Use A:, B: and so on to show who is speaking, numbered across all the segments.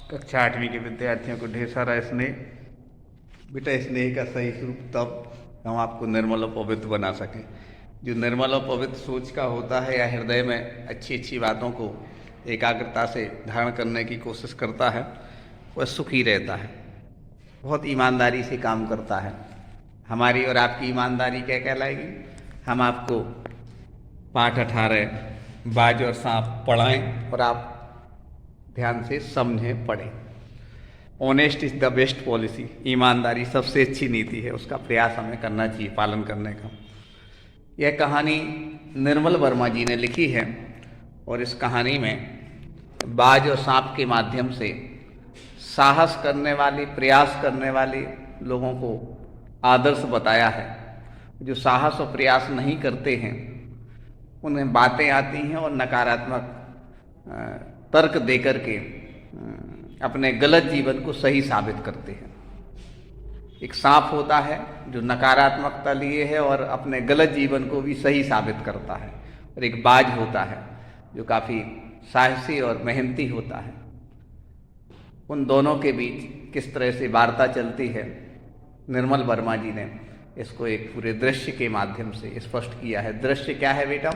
A: कक्षा 8वीं के विद्यार्थियों को ढेर सारा स्नेह। बेटा, स्नेह का सही स्वरूप तब हम आपको निर्मल और पवित्र बना सकें। जो निर्मल और पवित्र सोच का होता है या हृदय में अच्छी अच्छी बातों को एकाग्रता से धारण करने की कोशिश करता है, वह सुखी रहता है, बहुत ईमानदारी से काम करता है। हमारी और आपकी ईमानदारी क्या कहलाएगी? हम आपको पाठ 18 बाज और सांप पढ़ाएं और आप ध्यान से समझें, पढ़ें। Honest is the best policy. ईमानदारी सबसे अच्छी नीति है, उसका प्रयास हमें करना चाहिए पालन करने का। यह कहानी निर्मल वर्मा जी ने लिखी है और इस कहानी में बाज और सांप के माध्यम से साहस करने वाले, प्रयास करने वाले लोगों को आदर्श बताया है। जो साहस और प्रयास नहीं करते हैं उन्हें बातें आती हैं और नकारात्मक तर्क देकर के अपने गलत जीवन को सही साबित करते हैं। एक सांप होता है जो नकारात्मकता लिए है और अपने गलत जीवन को भी सही साबित करता है, और एक बाज होता है जो काफ़ी साहसी और मेहनती होता है। उन दोनों के बीच किस तरह से वार्ता चलती है, निर्मल वर्मा जी ने इसको एक पूरे दृश्य के माध्यम से स्पष्ट किया है। दृश्य क्या है बेटा?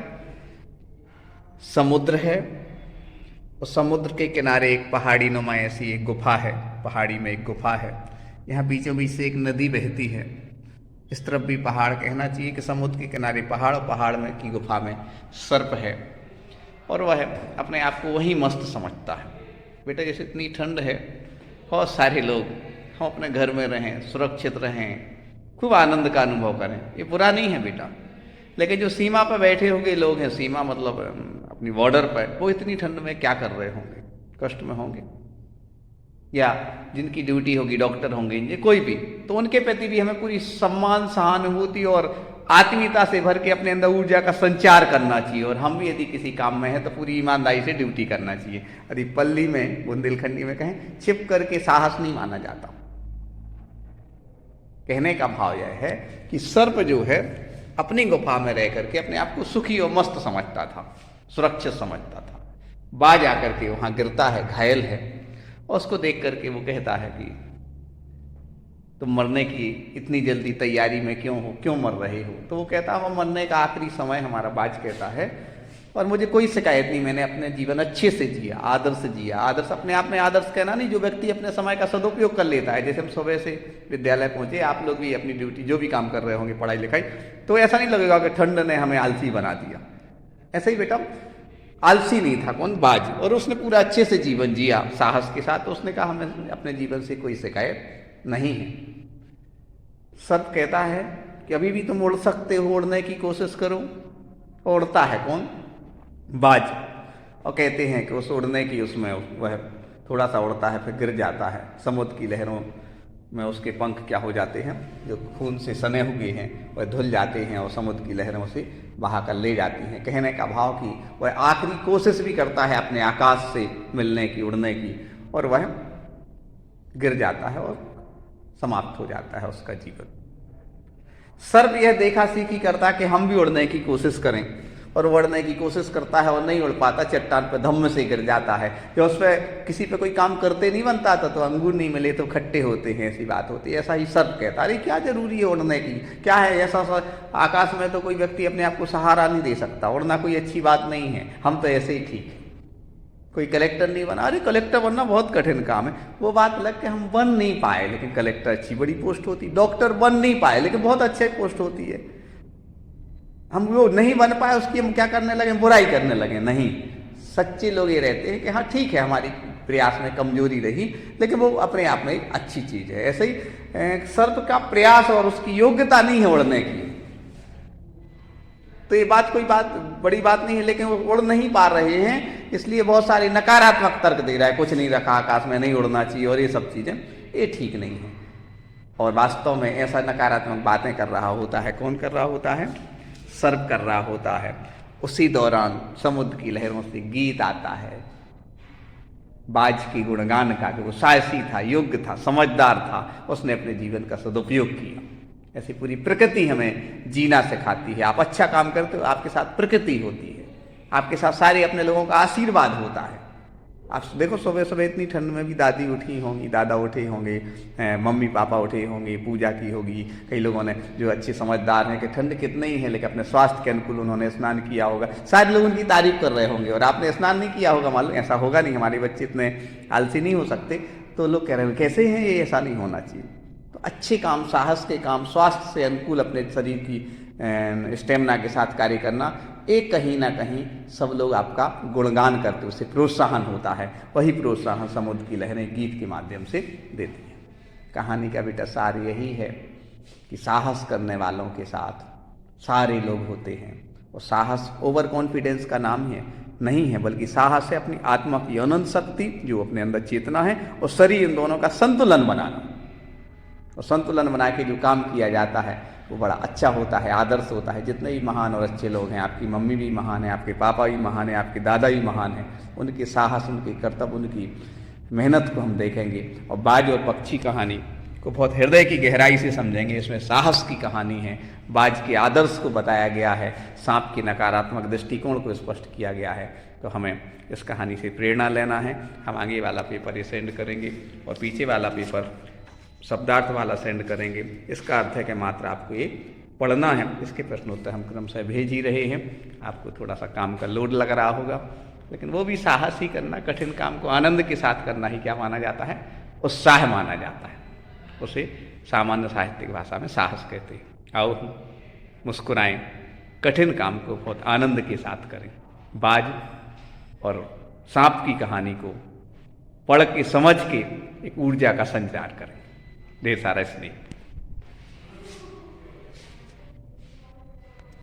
A: समुद्र है और समुद्र के किनारे एक पहाड़ी नुमा ऐसी एक गुफा है, पहाड़ी में एक गुफा है। यहाँ बीचों बीच से एक नदी बहती है। इस तरफ भी पहाड़, कहना चाहिए कि समुद्र के किनारे पहाड़ और पहाड़ में की गुफा में सर्प है, और वह अपने आप को वहीं मस्त समझता है। बेटा, जैसे इतनी ठंड है, बहुत सारे लोग हम अपने घर में रहें, सुरक्षित रहें, खूब आनंद का अनुभव करें, ये बुरा नहीं है बेटा। लेकिन जो सीमा पर बैठे हुए लोग हैं, सीमा मतलब अपनी बॉर्डर पर, वो इतनी ठंड में क्या कर रहे होंगे? कष्ट में होंगे, या जिनकी ड्यूटी होगी, डॉक्टर होंगे, ये कोई भी, तो उनके प्रति भी हमें पूरी सम्मान, सहानुभूति और आत्मीयता से भर के अपने अंदर ऊर्जा का संचार करना चाहिए। और हम भी यदि किसी काम में हैं तो पूरी ईमानदारी से ड्यूटी करना चाहिए। यदि पल्ली में, बुंदेलखंडी में कहें, छिप करके साहस नहीं माना जाता। कहने का भाव यह है कि सर्प जो है अपनी गुफा में रह करके अपने आप को सुखी और मस्त समझता था, सुरक्षित समझता था। बाज आकर के वहां गिरता है, घायल है, और उसको देख करके वो कहता है कि तुम मरने की इतनी जल्दी तैयारी में क्यों हो, क्यों मर रहे हो? तो वो कहता है, वो मरने का आखिरी समय हमारा, बाज कहता है, और मुझे कोई शिकायत नहीं, मैंने अपने जीवन अच्छे से जिया, आदर्श जिया। आदर्श अपने आप में आदर्श कहना नहीं, जो व्यक्ति अपने समय का सदुपयोग कर लेता है। जैसे हम सुबह से विद्यालय पहुंचे, आप लोग भी अपनी ड्यूटी जो भी काम कर रहे होंगे, पढ़ाई लिखाई, तो ऐसा नहीं लगेगा कि ठंड ने हमें आलसी बना दिया। ऐसा ही बेटा, आलसी नहीं था कौन? बाज। और उसने पूरा अच्छे से जीवन जिया साहस के साथ। तो उसने कहा, हमें अपने जीवन से कोई शिकायत नहीं है। सर्प कहता है कि अभी भी तुम उड़ सकते हो, उड़ने की कोशिश करो। उड़ता है कौन? बाज। और कहते हैं कि उस उड़ने की, उसमें वह थोड़ा सा उड़ता है, फिर गिर जाता है। समुद्र की लहरों में उसके पंख क्या हो जाते हैं, जो खून से सने हुए हैं, वह धुल जाते हैं और समुद्र की लहरों से बहा कर ले जाती हैं। कहने का भाव कि वह आखिरी कोशिश भी करता है अपने आकाश से मिलने की, उड़ने की, और वह गिर जाता है और समाप्त हो जाता है उसका जीवन। सर्प यह देखा सीखी करता कि हम भी उड़ने की कोशिश करें, और उड़ने की कोशिश करता है और नहीं उड़ पाता, चट्टान पर धम्म से गिर जाता है। जो उस पर किसी पे कोई काम करते नहीं बनता था, तो अंगूर नहीं मिले तो खट्टे होते हैं, ऐसी बात होती है। ऐसा ही सर्प कहता, अरे क्या जरूरी है उड़ने की, क्या है ऐसा? आकाश में तो कोई व्यक्ति अपने आप को सहारा नहीं दे सकता, उड़ना कोई अच्छी बात नहीं है, हम तो ऐसे ही ठीक है। कोई कलेक्टर नहीं बना, अरे कलेक्टर बनना बहुत कठिन काम है। वो बात अलग कि हम बन नहीं पाए, लेकिन कलेक्टर अच्छी बड़ी पोस्ट होती। डॉक्टर बन नहीं पाए, लेकिन बहुत अच्छी पोस्ट होती है। हम वो नहीं बन पाए, उसकी हम क्या करने लगे? बुराई करने लगे। नहीं, सच्चे लोग ये रहते हैं कि हाँ ठीक है, हमारी प्रयास में कमजोरी रही, लेकिन वो अपने आप में एक अच्छी चीज है। ऐसे ही सर्प का प्रयास और उसकी योग्यता नहीं है उड़ने की, तो ये बात कोई बात बड़ी बात नहीं है, लेकिन वो उड़ नहीं पा रहे हैं, इसलिए बहुत सारे नकारात्मक तर्क दे रहा है, कुछ नहीं रखा आकाश में, नहीं उड़ना चाहिए, और ये सब चीजें, ये ठीक नहीं है। और वास्तव में ऐसा नकारात्मक बातें कर रहा होता है, कौन कर रहा होता है? सर्प कर रहा होता है। उसी दौरान समुद्र की लहरों से गीत आता है बाज की गुणगान का, कि वो साहसी था, योग्य था, समझदार था, उसने अपने जीवन का सदुपयोग किया। ऐसी पूरी प्रकृति हमें जीना सिखाती है। आप अच्छा काम करते हो, आपके साथ प्रकृति होती है, आपके साथ सारे अपने लोगों का आशीर्वाद होता है। आप देखो सुबह सुबह इतनी ठंड में भी दादी उठी होंगी, दादा उठे होंगे, मम्मी पापा उठे होंगे, पूजा की होगी। कई लोगों ने जो अच्छे समझदार हैं कि ठंड कितने ही है लेकिन अपने स्वास्थ्य के अनुकूल उन्होंने स्नान किया होगा, सारे लोग उनकी तारीफ कर रहे होंगे और आपने स्नान नहीं किया होगा। मालूम ऐसा होगा नहीं, हमारे बच्चे इतने आलसी नहीं हो सकते। तो लोग कह रहे हैं कैसे हैं ये, ऐसा नहीं होना चाहिए। तो अच्छे काम, साहस के काम, स्वास्थ्य से अनुकूल अपने शरीर की स्टेमिना के साथ कार्य करना, एक कहीं ना कहीं सब लोग आपका गुणगान करते, उससे प्रोत्साहन होता है। वही प्रोत्साहन समुद्र की लहरें गीत के माध्यम से देती हैं। कहानी का बेटा सार यही है कि साहस करने वालों के साथ सारे लोग होते हैं। और साहस ओवर कॉन्फिडेंस का नाम है नहीं है, बल्कि साहस है अपनी आत्मा की अनंत शक्ति, जो अपने अंदर चेतना है, और शरीर, इन दोनों का संतुलन बनाना। और संतुलन बना के जो काम किया जाता है वो बड़ा अच्छा होता है, आदर्श होता है। जितने भी महान और अच्छे लोग हैं, आपकी मम्मी भी महान है, आपके पापा भी महान है, आपके दादा भी महान है, उनके साहस, उनके कर्तव्य, उनकी मेहनत को हम देखेंगे। और बाज और पक्षी कहानी को बहुत हृदय की गहराई से समझेंगे। इसमें साहस की कहानी है, बाज के आदर्श को बताया गया है, सांप के नकारात्मक दृष्टिकोण को स्पष्ट किया गया है। तो हमें इस कहानी से प्रेरणा लेना है। हम आगे वाला पेपर ये सेंड करेंगे और पीछे वाला पेपर शब्दार्थ वाला सेंड करेंगे। इसका अर्थ है कि मात्र आपको ये पढ़ना है। इसके प्रश्नोत्तर हम क्रमशः भेज ही रहे हैं। आपको थोड़ा सा काम का लोड लग रहा होगा, लेकिन वो भी साहस ही करना, कठिन काम को आनंद के साथ करना ही क्या माना जाता है, उत्साह माना जाता है। उसे सामान्य साहित्यिक भाषा में साहस कहते हैं। आओ मुस्कुराएं, कठिन काम को बहुत आनंद के साथ करें। बाज और सांप की कहानी को पढ़ के समझ के एक ऊर्जा का संचार करें। ढेर सारा स्नेह।